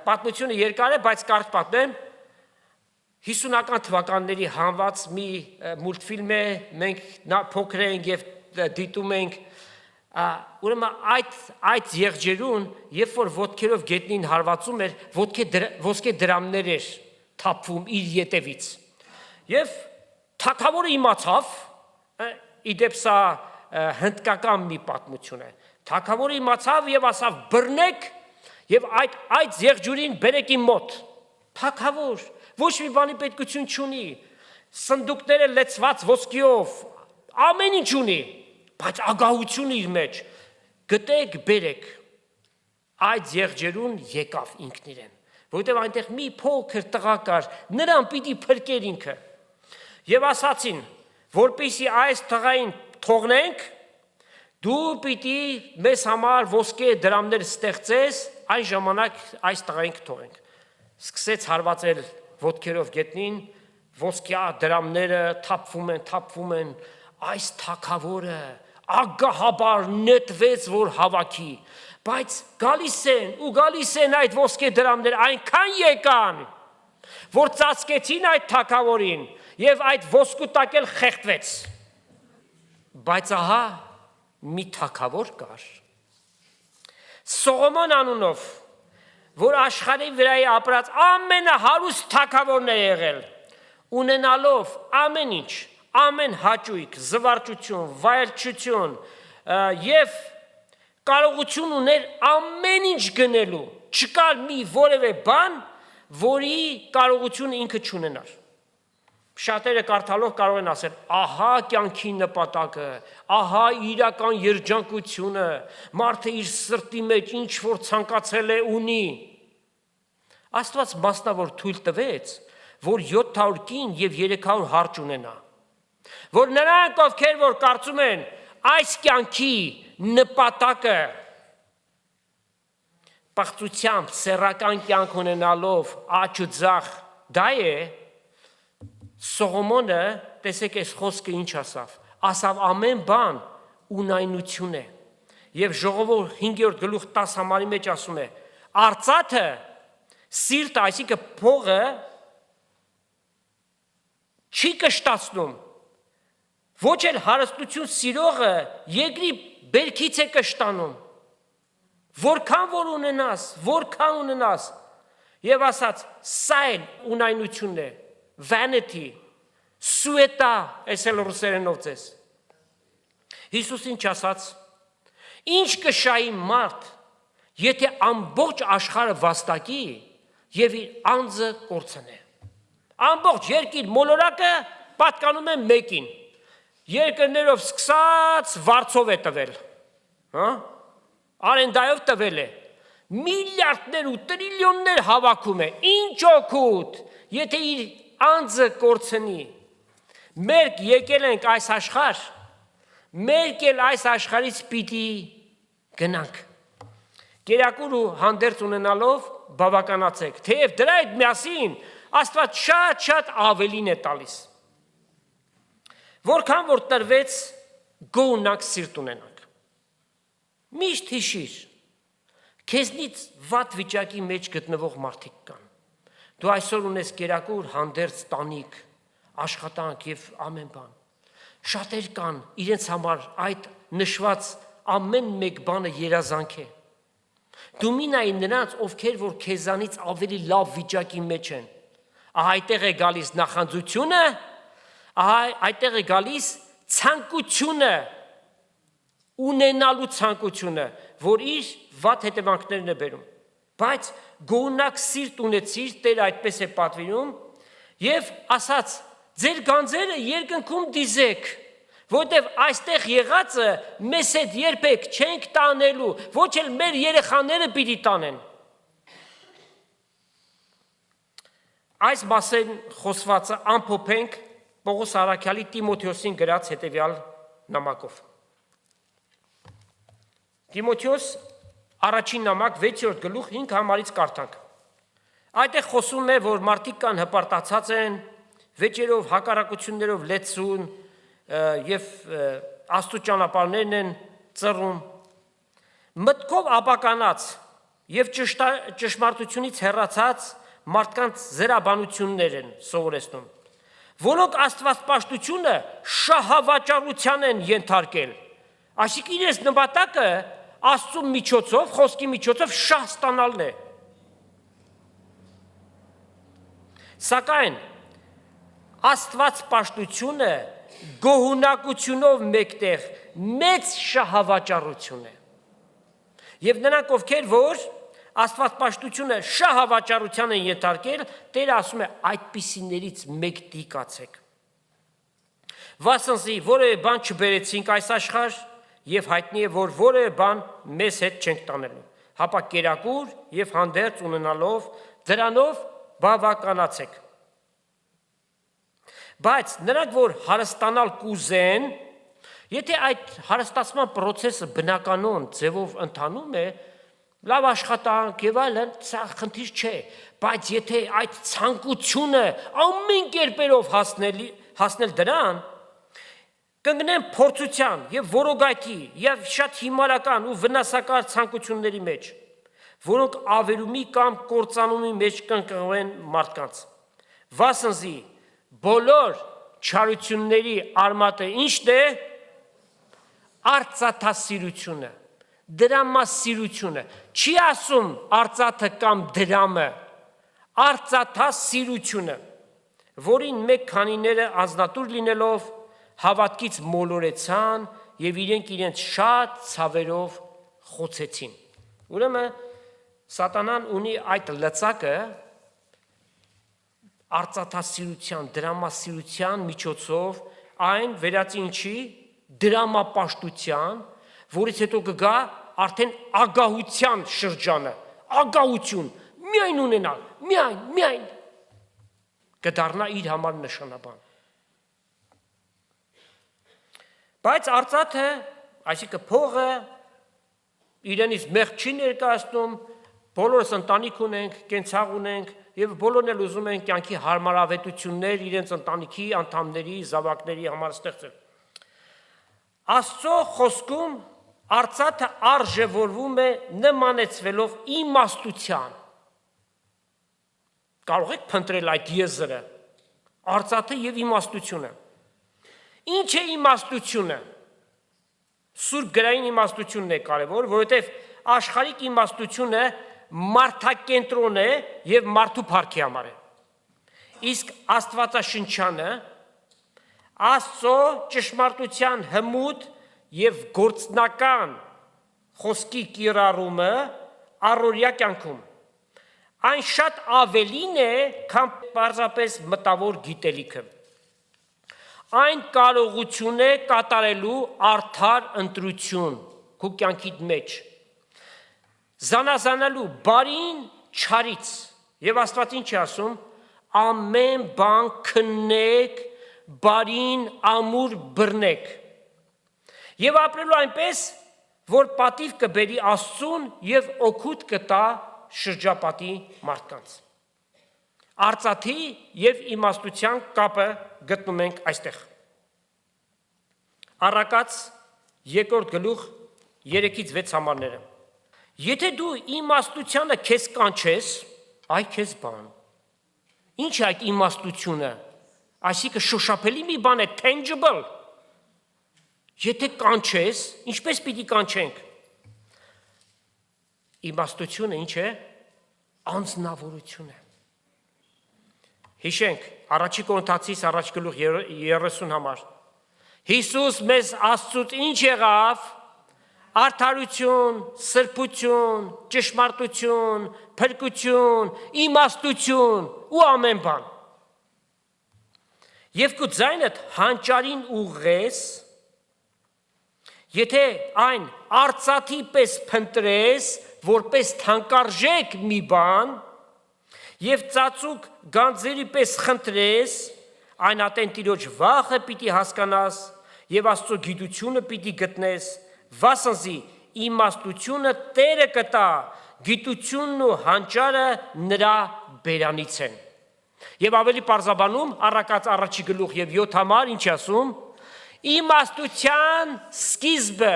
Պատմությունը երկար է, բայց կարճ պատմեմ։ 50-ական թվականների հանված մի մուլտֆիլմ է, մենք փոքր ենք եւ դիտում ենք, ուրեմն այդ եղջերուն, երբ որ ոտքերով գետնին հարվածում էր, ոսկե դրամներ էր թափվում իր ետևից։ Եվ թագավորը իմացավ, իդեպ սա հնդկական մի պատմություն է։ Թագավորը իմացավ եւ ասավ բռնեք եւ այդ եղջյուրին բերեք իմ մոտ։ Թագավոր, ոչ մի բանի պետքություն չունի, սնդուկները լեցված ոսկիով, ամեն ինչ ունի, բայց ագահություն իր մեջ, գտեք, բերեք, այդ եղջերուն եկավ ինքն իրեն, որովհետև այնտեղ մի փոքր տղա կար, նրան պիտի փրկեր ինքը, եւ ասացին, որպեսզի այս տղային թողնենք, դու պիտի մեզ համար ոսկե դրամներ ստեղծես, այն ժամանակ այս տղային կթողենք, սկսեց հարվածել ոտքերով գետնին, ոսկյա դրամները թափվում են, այս թագավորը, ագահաբար նետվեց, որ հավաքի, բայց գալիս են այդ ոսկե դրամներ, այնքան եկան, որ ծածկեցին այդ թագավորին եւ այդ ոսկու տակ էլ խեղդվեց։ Բայց ահա մի թագավոր կար, Սողոմոն անունով, որ աշխարհի վրայի ապրած ամենահարուստ թագավորն է եղել, ունենալով ամեն ինչ, ամեն հաճույք, զվարճություն, վայելչություն եւ կարողություն ուներ ամեն ինչ գնելու, չկար մի որևէ բան, որի կարողությունը ինքը չունենար։ Շատերը կարդալով կարող են ասել, ահա կյանքի նպատակը, ահա իրական երջանկությունը, մարդը իր սրտի մեջ ինչ որ ցանկացել է ունի։ Աստված մասնավոր թույլ տվեց, որ 700 կին եւ 300 հարճ ունենա, որ նրանք, ովքեր որ կարծում են այս կյանքի նպատակը պաղծությամբ սեռական կյանք ունենալով աճ ու ձախ դա է, Սողոմոնը, տեսեք այս խոսքը ինչ ասավ ամեն բան ունայնություն է, և ժողովուրդ 5-րդ գլուխ 10 համարի մեջ ասում է, արծաթը, սիրտը, այսինքն փողը չի կշտացնում, ոչ էլ հարստություն սիրողը երկրի բերքից է կշտանում, որքան որ ունենաս, և ասաց, սա էլ ունայնությունն է, vanity, սուետա, այս էլ ռուսերենով ձեզ։ Հիսուս ինչ ասաց, ինչ կշայի մարդ, եթե ամբողջ աշխարհը վաստակի և իր անձը կորցնե։ Ամբողջ երկիր մոլորակը պատկանում է մեկին, երկրներով սկսած վարձով է տվել, արենդայով տվել է, միլիարդներ ու տրիլիոններ հավաքում է, ինչ օգուտ, եթե իր անձը կորցնի, մենք եկել ենք այս աշխարհ, մենք էլ այս աշխարհից պիտի գնանք, կերակուր ու հանդերձ ունենալով բավականացեք, թեև դրա հետ միասին Աստված շատ ավելին է տալիս, որքան որ տրվեց գոհունակ սիրտ ունենանք, միշտ հիշիր, քեզնից վատ վիճակի մեջ գտնվող մարդիկ կան, դու այսօր ունես կերակուր, հանդերձ, տանիք, աշխատանք և ամեն բան, շատեր կան, իրենց համար այդ նշված ամեն մեկ բանը երազանք է, դու մի նայի նրանց, ովքեր որ քեզանից ավելի լավ վիճակի մեջ են, ահա այդտեղ է գալիս նախանձությունը, ահա այդտեղ է գալիս ցանկությունը, ունենալու ցանկությունը, որ իր վատ հետևանքներն է բերում, բայց գոհունակ սիրտ ունեցիր, Տերը այդպես է պատվիրում, և ասաց, ձեր գանձերը երկնքում դիզեք, որտև այստեղ եղածը մեզ հետ երբեք չենք տանելու, ոչ էլ մեր երեխաները պիտի տանեն։ Այս մասեն խոսվածը ամփոփենք Պողոս առաքյալի Տիմոթեոսին գրած հետևյալ նամակով։ Տիմոթեոս առաջին նամակ 6-րդ գլուխ 5 համարից կարդանք։ Այդտեղ խոսում է, որ մարդիկ կան հպարտացած են, վեճերով, հակառակություններով լեցուն և Աստծո ճանապարհներն են ծռում, մտքով ապականած և ճշմարտությունից հեռացած մարդկանց զրաբանություններ են սովորեցնում, որոնք աստվածպաշտությունը շահավաճառության են ենթարկել, այսինքն իրենց նպատակը Աստծո միջոցով, խոսքի միջոցով շահ ստանալն է։ Սակայն աստվածպաշտությունը գոհունակությունով մեկտեղ մեծ շահավաճառություն է։ Եվ նրանք, ովքեր որ աստվածպաշտությունը շահավաճառության են ենթարկել, Տերը ասում է այդպիսիներից մեկ դիկացեք։ Վասնզի որևէ բան չբերեցինք այս աշխարհ և հայտնի է, որ որևէ բան մեզ հետ չենք տանելու, հապա կերակուր և հանդերձ ունենալով դրանով բավականացեք։ Բայց նրանք, որ հարստանալ կուզեն, եթե այդ հարստացման պրոցեսը բնականon ձևով ընթանում է, լավ աշխատանք և այլն, սա խնդիր չէ, բայց եթե այդ ցանկությունը ամեն կերպերով հասնել դրան, կընկնեն փորձության եւ որոգայթի եւ շատ հիմարական ու վնասակար ցանկությունների մեջ, որոնք ավերումի կամ կործանումի մեջ կընկնեն մարդկանց։ Վասնզի բոլոր չարությունների արմատը ի՞նչն է։ Արծաթասիրությունը, դրամասիրությունը, չի ասում արծաթը կամ դրամը, արծաթասիրությունը, որին մեկ քանիները անձնատուր լինելով հավատքից մոլորեցան եւ իրենք շատ ցավերով խոցեցին։ Ուրեմն սատանան ունի այդ լծակը արծաթասիրության, դրամասիրության միջոցով այն վերածինչի դրամապաշտության, որից հետո կգա արդեն ագահության շրջանը, ագահություն, միայն ունենալ, միայն կդառնա իր համար նշանաբան։ Բայց արծաթը, այսինքն փողը, իրենից մեղք չի ներկայացնում, բոլորս ընտանիք ունենք, կենցաղ ունենք եւ բոլորն էլ ուզում են կյանքի հարմարավետություններ իրենց ընտանիքի անդամների, զավակների համար ստեղծել։ Աստծո խոսքում արծաթը արժևորվում է նմանեցվելով իմաստության։ Կարող եք փնտրել այդ եզրը, արծաթը եւ իմաստությունը։ Ինչ է իմաստությունը։ Սուրբ գրային իմաստությունն է կարևոր, որովհետև աշխարհիկ իմաստությունը մարդակենտրոն է եւ մարդու փառքի համար է։ Իսկ Աստվածաշնչյանը Աստծո ճշմարտության հմուտ եւ գործնական խոսքի կիրառումը առօրյա կյանքում այն շատ ավելին է, քան պարզապես մտավոր գիտելիքը։ Այն կարողություն է կատարելու արդար ընտրություն քո կյանքի մեջ, զանազանելու բարին չարից, եւ Աստված ինչ է ասում, ամեն բան քննեք, բարին ամուր բռնեք, եւ ապրելու այնպես, որ պատիվ կբերի Աստծուն եւ օգուտ կտա շրջապատի մարդկանց։ Արծաթի եւ իմաստության կապը գտնում ենք այստեղ։ Առակաց 2-րդ գլուխ 3-6 համարները։ Եթե դու իմաստությանը քեզ կանչես, այ քեզ բան։ Ինչ է այդ իմաստությունը։ Այսինքն շոշափելի մի բան է, tangible։ Եթե կանչես, ինչպես պիտի կանչենք։ Իմաստությունը ինչ է։ Անձնավորություն է։ Հիշենք, առաջի Կորինթացիս առաջ գլուխ 30 համար։ Հիսուս մեզ Աստծուց ինչ եղավ։ Արդարություն, սրբություն, ճշմարտություն, փրկություն, իմաստություն ու ամեն բան։ Եվ քո ձայնդ հանճարին ուղղես, եթե այն արծաթի պես փնտրես, որպես թանկարժեք մի բան, եւ ծածուկ գանձերի պես խնդրես, այն ատեն Տիրոջ վախը պիտի հասկանաս եւ Աստծո գիտությունը պիտի գտնես, վասնզի իմաստությունը Տերը կտա, գիտությունն ու հանճարը նրա բերանից են։ Եվ ավելի պարզաբանում առակաց առաջի գլուխ եւ 7 համար ինչ ասում, իմաստության սկիզբը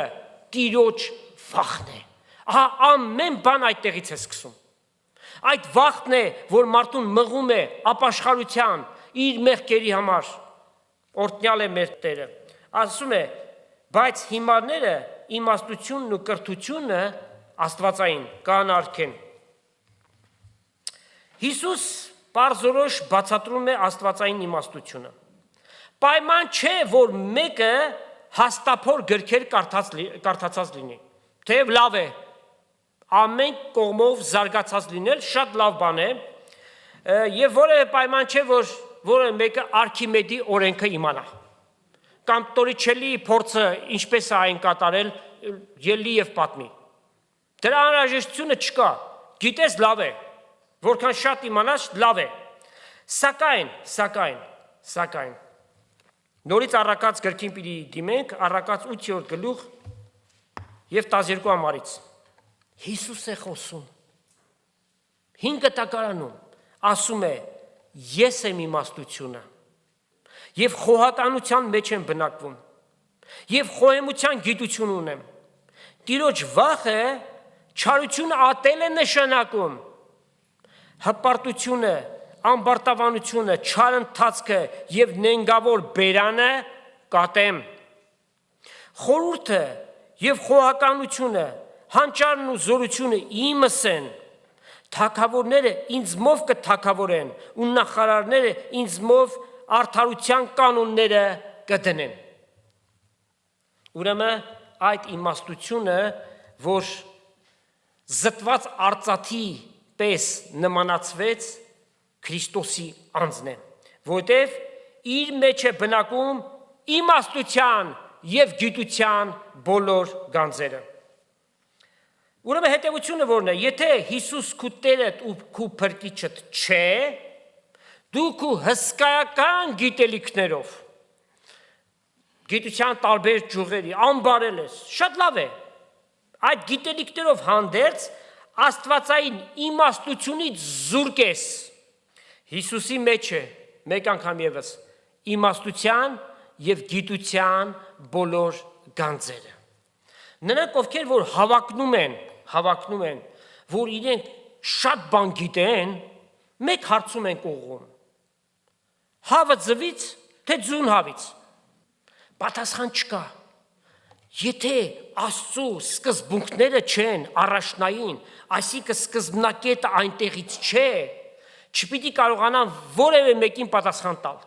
Տիրոջ վախն է։ Ահա ամեն բան այդտեղից է սկսում։ Այդ վախն է, որ մարդուն մղում է ապաշխարության իր մեղքերի համար։ Օրհնյալ է մեր Տերը։ Ասում է, բայց հիմարները իմաստությունն ու կրթությունը աստվածային կանարգեն։ Հիսուս պարզորոշ բացատրում է աստվածային իմաստությունը։ Պայման չէ, որ մեկը հաստափոր գրքեր կարդացած լինի։ Թեև լավ է, ամեն կողմով զարգացած լինել շատ լավ բան է, եւ որևէ պայման չէ, որ որը մեկը Արքիմեդի օրենքը իմանա։ Կամ Տորիչելի փորձը ինչպես է այն կատարել, ելի եւ պատմի։ Դրա անհրաժեշտությունը չկա։ Գիտես լավ է, որքան շատ իմանաս լավ է։ Սակայն նորից առակաց գրքին պիտի դիմենք, առակաց 8-րդ գլուխ եւ 12 համարից։ Հիսուս է խոսում։ 5 տակարանում ասում է. Ես եմ իմաստությունը։ Եվ խոհականության մեջ եմ բնակվում։ եւ խոհեմության գիտություն ունեմ։ Տիրոջ վախը չարությունը ատել է նշանակում։ Հպարտությունը, ամբարտավանությունը, չարընթացքը եւ նենգավոր բերանը կատեմ։ Խորհուրդը եւ խոհականությունը, հանճարն ու զորությունը իմս են։ Թագավորները ինձմով կթագավորեն ու նախարարները ինձմով արդարության կանոնները կդնեն։ Ուրեմն այդ իմաստությունը, որ զտված արծաթի պես նմանացվեց Քրիստոսի անձն է, որտեղ իր մեջ է բնակում իմաստության եւ գիտության բոլոր գանձերը։ Ուրեմն հետևությունը որն է, եթե Հիսուս քու Տերդ ու քու Փրկիչդ չէ, դու քու հսկայական գիտելիքներով, գիտության տարբեր ճյուղերի անբարել ես, շատ լավ է, այդ գիտելիքներով հանդերձ աստվածային իմաստությունից զուրկ ես, Հիսուսի մեջ է, մեկ անգամ ևս, իմաստության եւ գիտության բոլոր գանձերը։ Նրանք, ովքեր որ հավակնում են, որ իրենք շատ բան գիտեն, մեկ հարցում են կողում. Հավը ձվից, թե ձուն հավից։ Պատասխան չկա։ Եթե Աստծո սկզբունքները չեն առաջնային, այսինքն սկզբնակետը այնտեղից չէ, չպիտի կարողանան որևէ մեկին պատասխան տալ։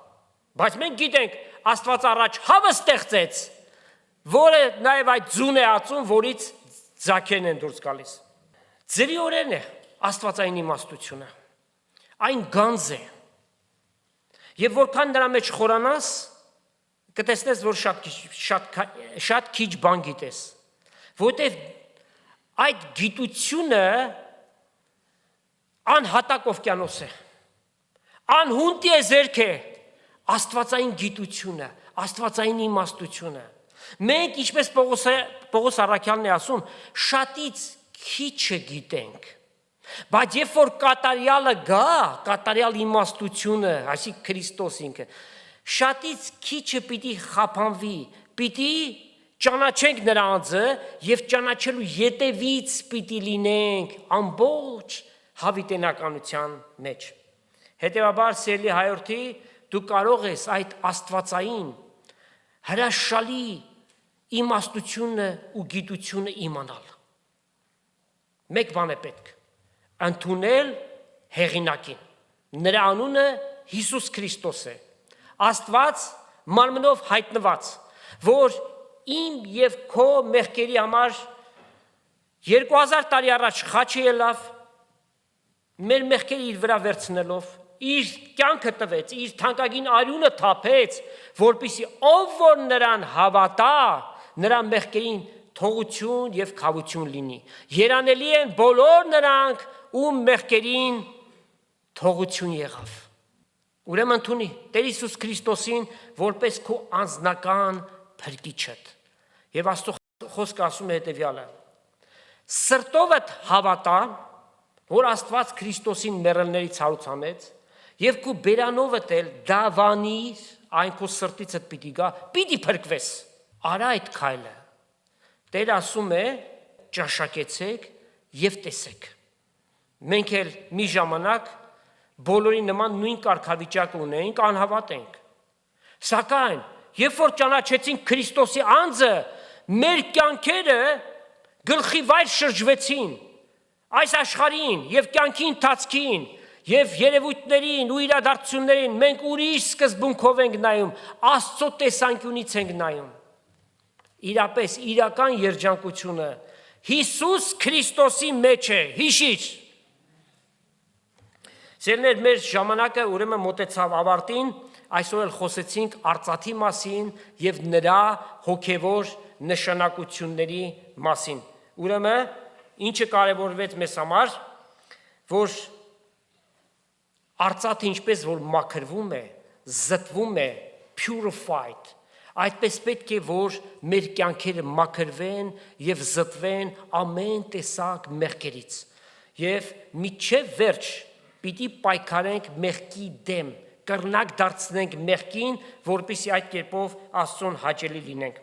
Բայց մենք գիտենք, Աստված առաջ հավը ստեղծեց, որը նաև այդ ձուն է ածում, որից ձագերն են դուրս գալիս։ Ձերի օրերն է աստվածային իմաստությունը, այն գանձ է, եւ որքան նրա մեջ խորանաս, կտեսնես, որ շատ քիչ բան գիտես, որտեղ այդ գիտությունը անհատակ օվկիանոս է, անհունտի է զերք է, աստվածային գիտությունը, աստվածային իմաստությունը։ Մենք, ինչպես Պողոս Առաքյալն է ասում, շատից քիչը գիտենք, բայց երբ որ կատարյալը գա, կատարյալ իմաստությունը, այսինքն Քրիստոս ինքը, շատից քիչը պիտի խափանվի, պիտի ճանաչենք նրա անձը եւ ճանաչելու յետևից պիտի լինենք ամբողջ հավիտենականության մեջ։ Հետևաբար, սիրելի հայրենի, դու կարող ես այդ աստվածային հրաշալի իմաստությունը ու գիտությունը իմանալ։ Մեկ բան է պետք, ընդունել հեղինակին, նրա անունը Հիսուս Քրիստոս է, Աստված մարմնով հայտնված, որ իմ եւ քո մեղքերի համար 2000 տարի առաջ խաչի ելավ, մեր մեղքերը իր վրա վերցնելով, իր կյանքը տվեց, իր թանկագին արյունը թափեց, որպեսզի ով որ նրան հավատա, նրա մեղքերին թողություն եւ քավություն լինի։ Երանելի են բոլոր նրանք, ում մեղքերին թողություն եղավ։ Ուրեմն ընդունի Տեր Հիսուս Քրիստոսին որպես քո անձնական փրկիչդ։ Եվ Աստծո խոսքը ասում է հետևյալը. սրտովդ հավատա, որ Աստված Քրիստոսին մեռելներից հարուցանեց, եւ քո բերանովդ էլ դավանիր, այն քո սրտիցդ պիտի գա, պիտի փրկվես։ Արա այդ քայլը։ Տեր ասում է, ճաշակեցեք եւ տեսեք։ Մենք էլ մի ժամանակ բոլորի նման նույն կարգավիճակը ունենք, անհավատ ենք։ Սակայն, երբ որ ճանաչեցինք Քրիստոսի անձը, մեր կյանքերը գլխի վայր շրջվեցին, այս աշխարհին եւ կյանքի ընթացքին եւ երևույթներին ու իրադարձություններին մենք ուրիշ սկզբունքով ենք նայում, Աստծո տեսանկյունից ենք նայում։ Իրապես իրական երջանկությունը Հիսուս Քրիստոսի մեջ է, հիշիր։ Սիրելիներ, մեր ժամանակը ուրեմն մոտեցավ ավարտին, այսօր էլ խոսեցինք արծաթի մասին եւ նրա հոգեվոր նշանակությունների մասին։ Ուրեմն ինչը կարևորվեց մեզ համար, որ արծաթը ինչպես որ մաքրվում է, զտվում է, purified, այդպես պետք է որ մեր կյանքերը մաքրվեն եւ զտվեն ամեն տեսակ մեղքերից։ Եվ միջև վերջ պիտի պայքարենք մեղքի դեմ, կրնակ դարձնենք մեղքին, որպեսզի այդ կերպով Աստծուն հաճելի լինենք։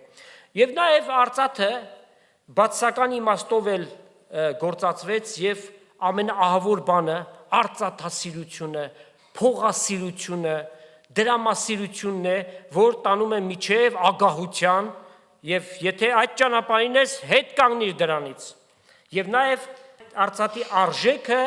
Եվ նաև արծաթը բացասական իմաստով էլ գործածվեց եւ ամենաահավոր բանը արծաթասիրությունը, փողասիրությունը, դրամասիրությունն է, որ տանում է միջև ագահության եւ եթե այդ ճանապարհին ես հետ կանգնիր դրանից։ Եվ նաև արծաթի արժեքը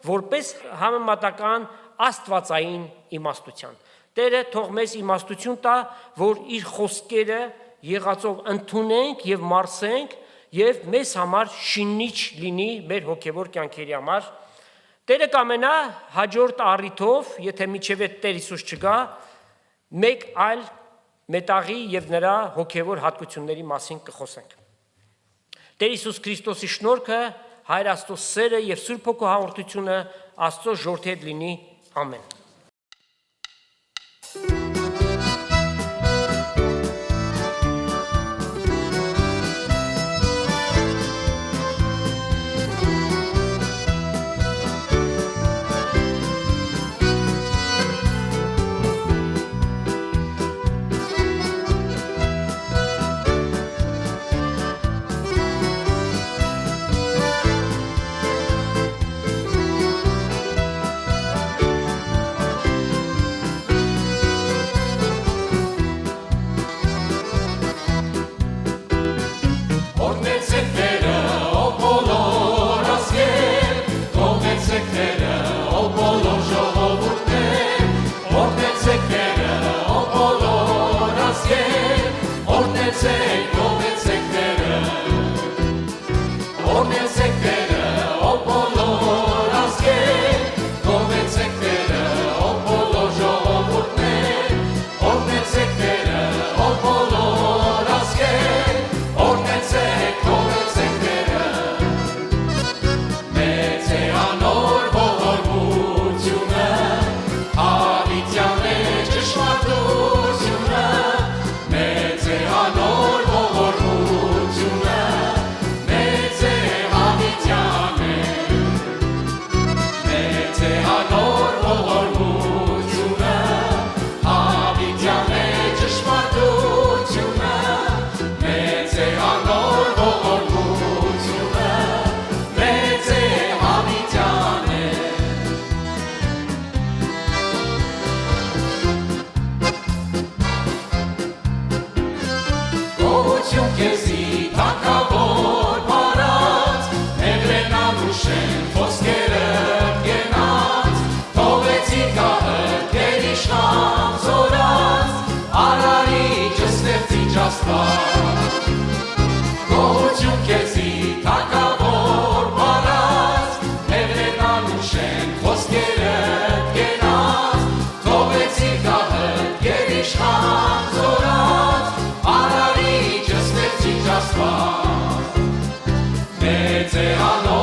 որպես համեմատական աստվածային իմաստության։ Տերը թող մեզ իմաստություն տա, որ իր խոսքերը եղածով ընդունենք եւ մարսենք եւ մեզ համար շինիչ լինի մեր հոգեվոր կյանքերի համար։ Տերը կամենա հաջորդ առիթով, եթե միջև է Տեր Հիսուս չգա, մեկ այլ մետաղի եւ նրա հոգեվոր հատկությունների մասին կխոսենք։ Տեր Հիսուս Քրիստոսի շնորհքը, Հայր Աստծո սերը եւ Սուրբ Հոգու հաղորդությունը Աստծո ժողովրդի հետ լինի։ Ամեն։ Մեծ է հավիտյան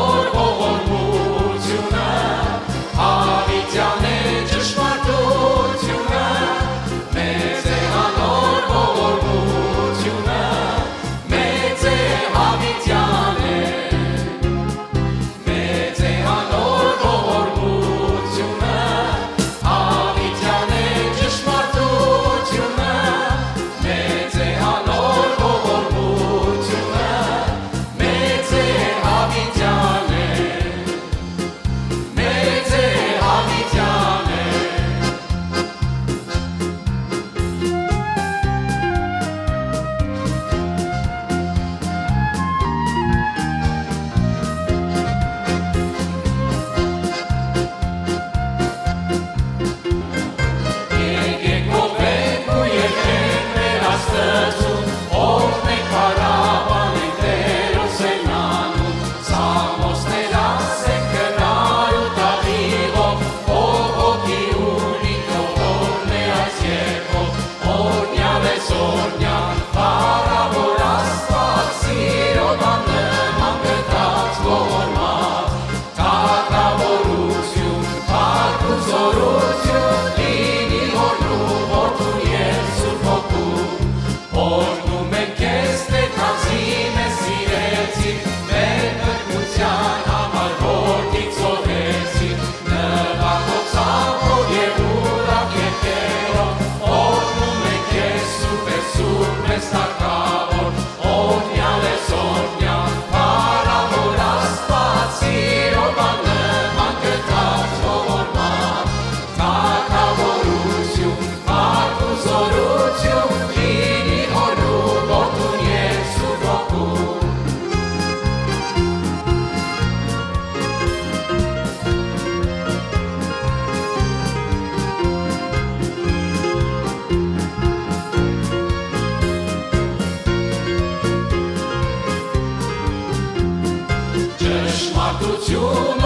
ճշմարտությունը